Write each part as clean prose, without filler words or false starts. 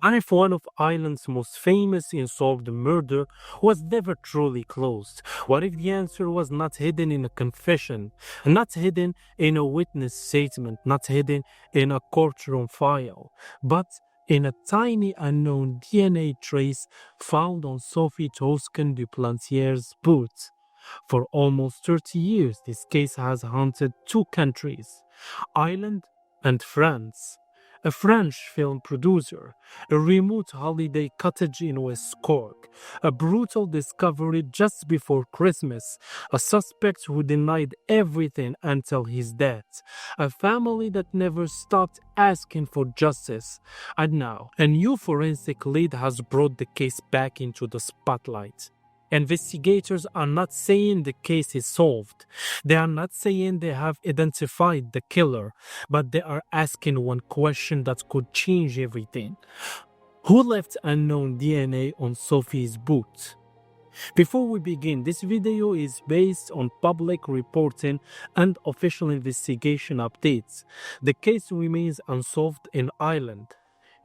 And if one of Ireland's most famous unsolved murder was never truly closed? What if the answer was not hidden in a confession, not hidden in a witness statement, not hidden in a courtroom file, but in a tiny unknown DNA trace found on Sophie Toscan du Plantier's boot? For almost 30 years, this case has haunted two countries, Ireland and France. A French film producer, a remote holiday cottage in West Cork, a brutal discovery just before Christmas, a suspect who denied everything until his death, a family that never stopped asking for justice. And now, a new forensic lead has brought the case back into the spotlight. Investigators are not saying the case is solved. They are not saying they have identified the killer, but they are asking one question that could change everything. Who left unknown DNA on Sophie's boot? Before we begin, this video is based on public reporting and official investigation updates. The case remains unsolved in Ireland.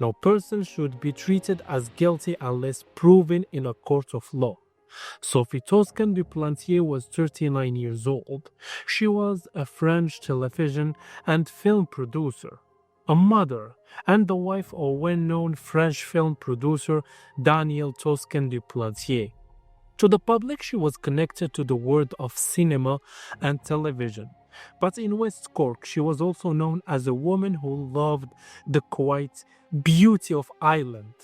No person should be treated as guilty unless proven in a court of law. Sophie Toscan du Plantier was 39 years old. She was a French television and film producer, a mother, and the wife of well-known French film producer Daniel Toscan du Plantier. To the public, she was connected to the world of cinema and television. But in West Cork, she was also known as a woman who loved the quiet beauty of Ireland.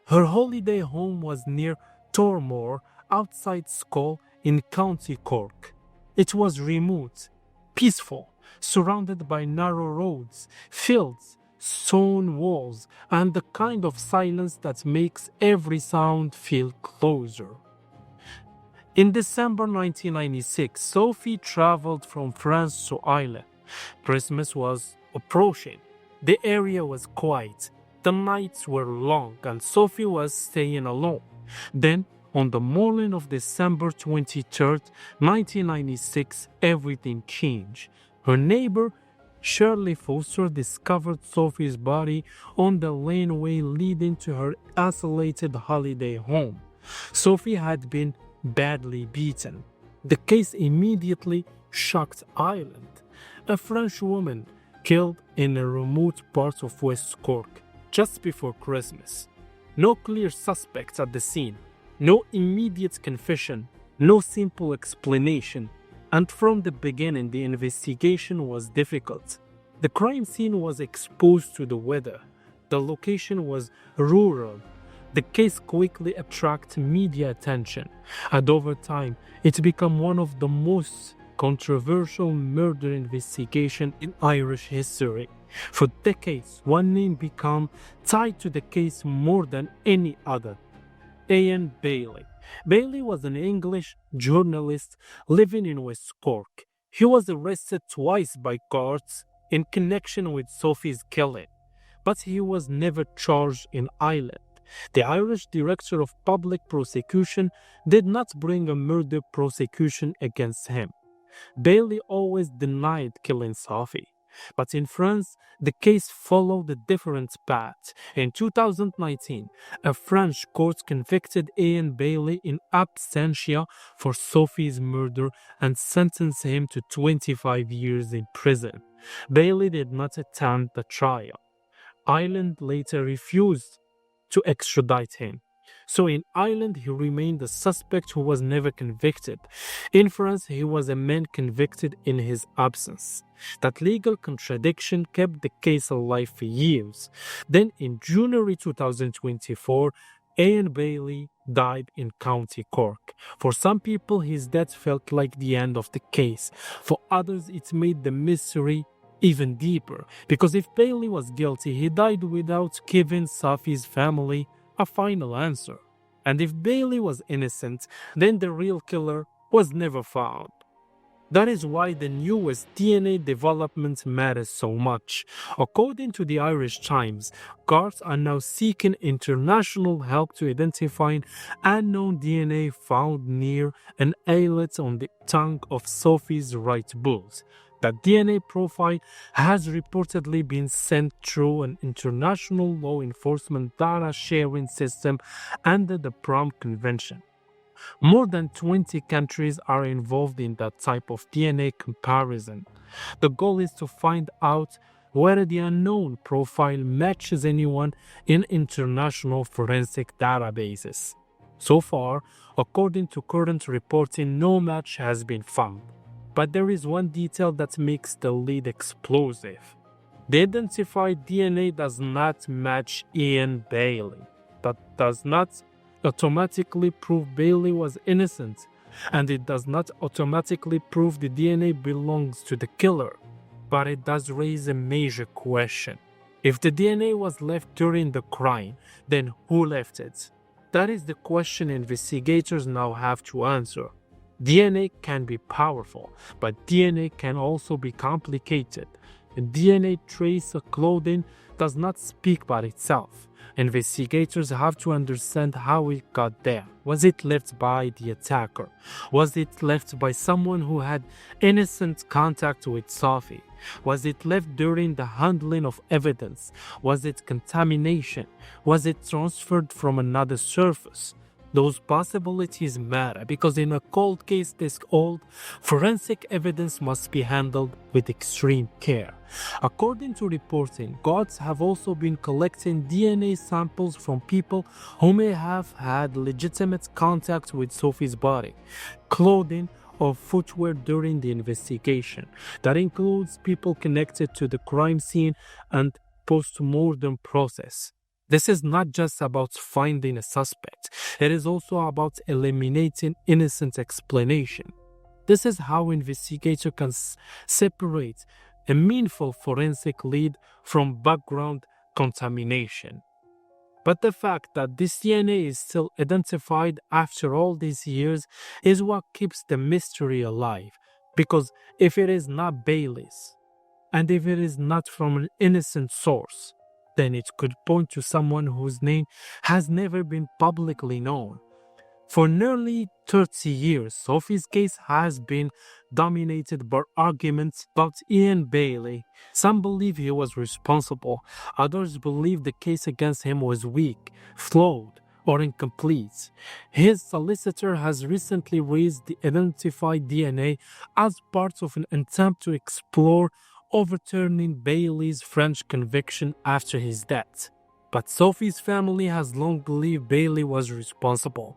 Her holiday home was near Tormore, outside Skull in County Cork. It was remote, peaceful, surrounded by narrow roads, fields, stone walls, and the kind of silence that makes every sound feel closer. In December 1996, Sophie traveled from France to Ireland. Christmas was approaching. The area was quiet. The nights were long, and Sophie was staying alone. Then, on the morning of December 23rd, 1996, everything changed. Her neighbor, Shirley Foster, discovered Sophie's body on the laneway leading to her isolated holiday home. Sophie had been badly beaten. The case immediately shocked Ireland. A French woman killed in a remote part of West Cork just before Christmas. No clear suspects at the scene. No immediate confession, no simple explanation, and from the beginning the investigation was difficult. The crime scene was exposed to the weather. The location was rural. The case quickly attracted media attention, and over time it became one of the most controversial murder investigations in Irish history. For decades, one name became tied to the case more than any other: Ian Bailey. Bailey was an English journalist living in West Cork. He was arrested twice by courts in connection with Sophie's killing, but he was never charged in Ireland. The Irish Director of Public Prosecution did not bring a murder prosecution against him. Bailey always denied killing Sophie. But in France, the case followed a different path. In 2019, a French court convicted Ian Bailey in absentia for Sophie's murder and sentenced him to 25 years in prison. Bailey did not attend the trial. Ireland later refused to extradite him. So in Ireland, he remained a suspect who was never convicted. In France, he was a man convicted in his absence. That legal contradiction kept the case alive for years. Then in January 2024, Ian Bailey died in County Cork. For some people, his death felt like the end of the case. For others, it made the mystery even deeper. Because if Bailey was guilty, he died without giving Sophie's family a final answer. And if Bailey was innocent, then the real killer was never found. That is why the newest DNA development matters so much. According to the Irish Times, courts are now seeking international help to identify unknown DNA found near an eyelet on the tongue of Sophie's right boot. That DNA profile has reportedly been sent through an international law enforcement data sharing system under the PROM Convention. More than 20 countries are involved in that type of DNA comparison. The goal is to find out whether the unknown profile matches anyone in international forensic databases. So far, according to current reporting, no match has been found. But there is one detail that makes the lead explosive. The identified DNA does not match Ian Bailey. That does not automatically prove Bailey was innocent, and it does not automatically prove the DNA belongs to the killer. But it does raise a major question. If the DNA was left during the crime, then who left it? That is the question investigators now have to answer. DNA can be powerful, but DNA can also be complicated. A DNA trace of clothing does not speak by itself. Investigators have to understand how it got there. Was it left by the attacker? Was it left by someone who had innocent contact with Sophie? Was it left during the handling of evidence? Was it contamination? Was it transferred from another surface? Those possibilities matter because in a cold case this old, forensic evidence must be handled with extreme care. According to reporting, guards have also been collecting DNA samples from people who may have had legitimate contact with Sophie's body, clothing, or footwear during the investigation. That includes people connected to the crime scene and post-mortem process. This is not just about finding a suspect, it is also about eliminating innocent explanation. This is how investigators can separate a meaningful forensic lead from background contamination. But the fact that this DNA is still identified after all these years is what keeps the mystery alive, because if it is not Bailey's, and if it is not from an innocent source, then it could point to someone whose name has never been publicly known. For nearly 30 years, Sophie's case has been dominated by arguments about Ian Bailey. Some believe he was responsible, others believe the case against him was weak, flawed, or incomplete. His solicitor has recently raised the identified DNA as part of an attempt to explore overturning Bailey's French conviction after his death. But Sophie's family has long believed Bailey was responsible.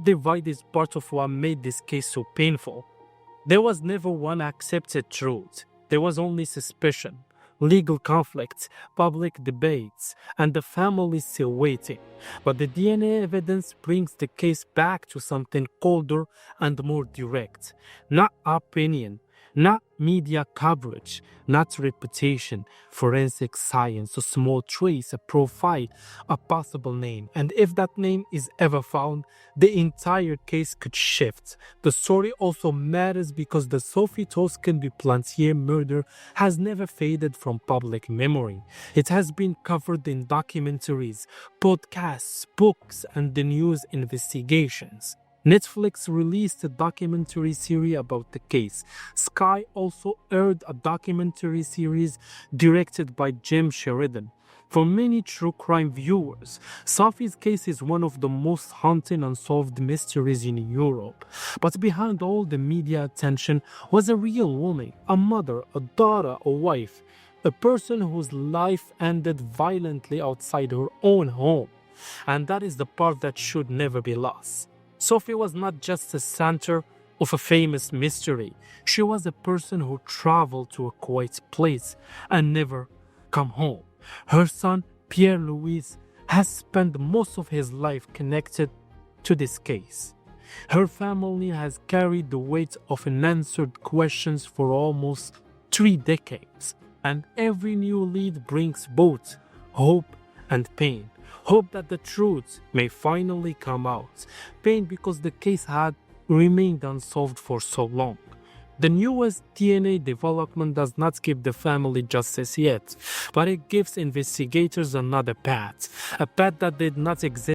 Divide is part of what made this case so painful. There was never one accepted truth. There was only suspicion, legal conflicts, public debates, and the family still waiting. But the DNA evidence brings the case back to something colder and more direct. Not opinion, not media coverage, not reputation, forensic science, a small trace, a profile, a possible name. And if that name is ever found, the entire case could shift. The story also matters because the Sophie Toscan du Plantier murder has never faded from public memory. It has been covered in documentaries, podcasts, books, and the news investigations. Netflix released a documentary series about the case. Sky also aired a documentary series directed by Jim Sheridan. For many true crime viewers, Sophie's case is one of the most haunting unsolved mysteries in Europe. But behind all the media attention was a real woman, a mother, a daughter, a wife, a person whose life ended violently outside her own home. And that is the part that should never be lost. Sophie was not just the center of a famous mystery. She was a person who traveled to a quiet place and never come home. Her son, Pierre-Louis, has spent most of his life connected to this case. Her family has carried the weight of unanswered questions for almost 3 decades, and every new lead brings both hope and pain. Hope that the truth may finally come out. Pain because the case had remained unsolved for so long. The newest DNA development does not give the family justice yet, but it gives investigators another path, a path that did not exist